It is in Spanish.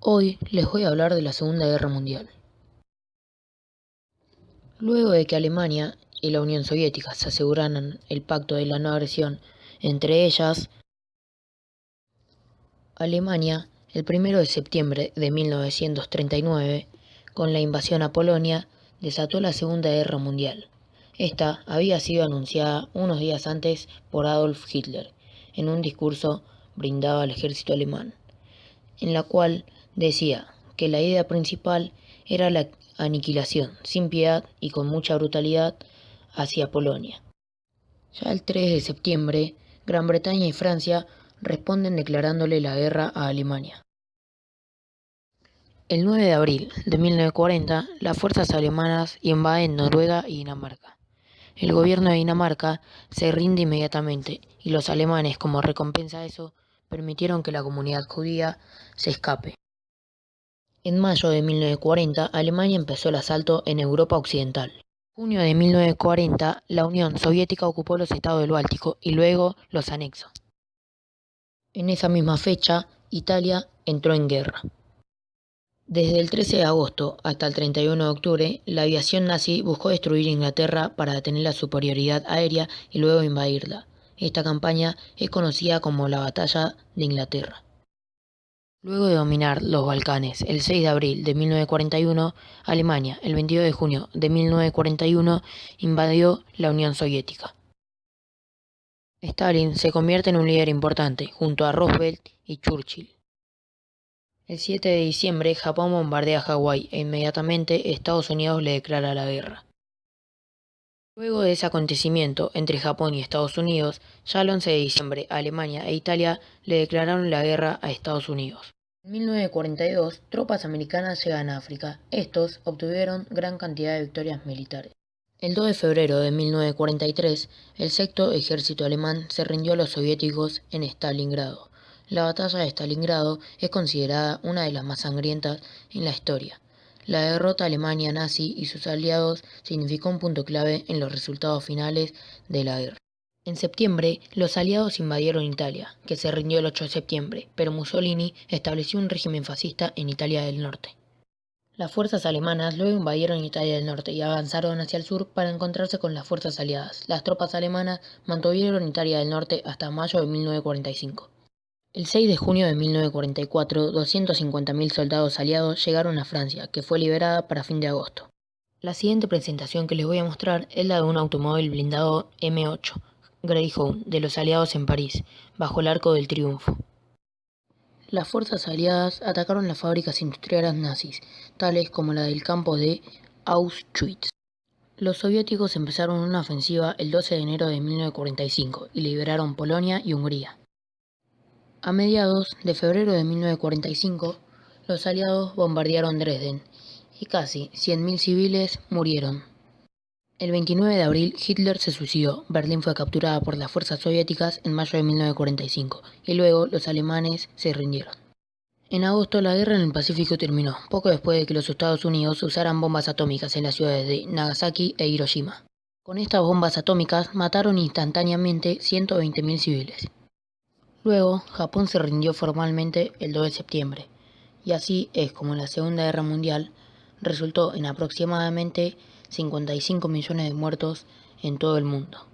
Hoy les voy a hablar de la Segunda Guerra Mundial. Luego de que Alemania y la Unión Soviética se aseguraran el pacto de la no agresión, entre ellas, Alemania, el 1 de septiembre de 1939, con la invasión a Polonia, desató la Segunda Guerra Mundial. Esta había sido anunciada unos días antes por Adolf Hitler, en un discurso brindado al ejército alemán, en la cual decía que la idea principal era la aniquilación sin piedad y con mucha brutalidad hacia Polonia. Ya el 3 de septiembre, Gran Bretaña y Francia responden declarándole la guerra a Alemania. El 9 de abril de 1940, las fuerzas alemanas invaden Noruega y Dinamarca. El gobierno de Dinamarca se rinde inmediatamente y los alemanes, como recompensa a eso, permitieron que la comunidad judía se escape. En mayo de 1940, Alemania empezó el asalto en Europa Occidental. En junio de 1940, la Unión Soviética ocupó los estados del Báltico y luego los anexó. En esa misma fecha, Italia entró en guerra. Desde el 13 de agosto hasta el 31 de octubre, la aviación nazi buscó destruir Inglaterra para detener la superioridad aérea y luego invadirla. Esta campaña es conocida como la Batalla de Inglaterra. Luego de dominar los Balcanes el 6 de abril de 1941, Alemania, el 22 de junio de 1941, invadió la Unión Soviética. Stalin se convierte en un líder importante, junto a Roosevelt y Churchill. El 7 de diciembre, Japón bombardea Hawái e inmediatamente Estados Unidos le declara la guerra. Luego de ese acontecimiento entre Japón y Estados Unidos, ya el 11 de diciembre, Alemania e Italia le declararon la guerra a Estados Unidos. En 1942, tropas americanas llegan a África. Estos obtuvieron gran cantidad de victorias militares. El 2 de febrero de 1943, el sexto ejército alemán se rindió a los soviéticos en Stalingrado. La batalla de Stalingrado es considerada una de las más sangrientas en la historia. La derrota alemana nazi y sus aliados significó un punto clave en los resultados finales de la guerra. En septiembre, los aliados invadieron Italia, que se rindió el 8 de septiembre, pero Mussolini estableció un régimen fascista en Italia del Norte. Las fuerzas alemanas luego invadieron Italia del Norte y avanzaron hacia el sur para encontrarse con las fuerzas aliadas. Las tropas alemanas mantuvieron Italia del Norte hasta mayo de 1945. El 6 de junio de 1944, 250.000 soldados aliados llegaron a Francia, que fue liberada para fin de agosto. La siguiente presentación que les voy a mostrar es la de un automóvil blindado M8 Greyhound de los aliados en París, bajo el Arco del Triunfo. Las fuerzas aliadas atacaron las fábricas industriales nazis, tales como la del campo de Auschwitz. Los soviéticos empezaron una ofensiva el 12 de enero de 1945 y liberaron Polonia y Hungría. A mediados de febrero de 1945, los aliados bombardearon Dresden y casi 100.000 civiles murieron. El 29 de abril, Hitler se suicidó. Berlín fue capturada por las fuerzas soviéticas en mayo de 1945 y luego los alemanes se rindieron. En agosto, la guerra en el Pacífico terminó, poco después de que los Estados Unidos usaran bombas atómicas en las ciudades de Nagasaki e Hiroshima. Con estas bombas atómicas mataron instantáneamente 120.000 civiles. Luego, Japón se rindió formalmente el 2 de septiembre, y así es como la Segunda Guerra Mundial resultó en aproximadamente 55 millones de muertos en todo el mundo.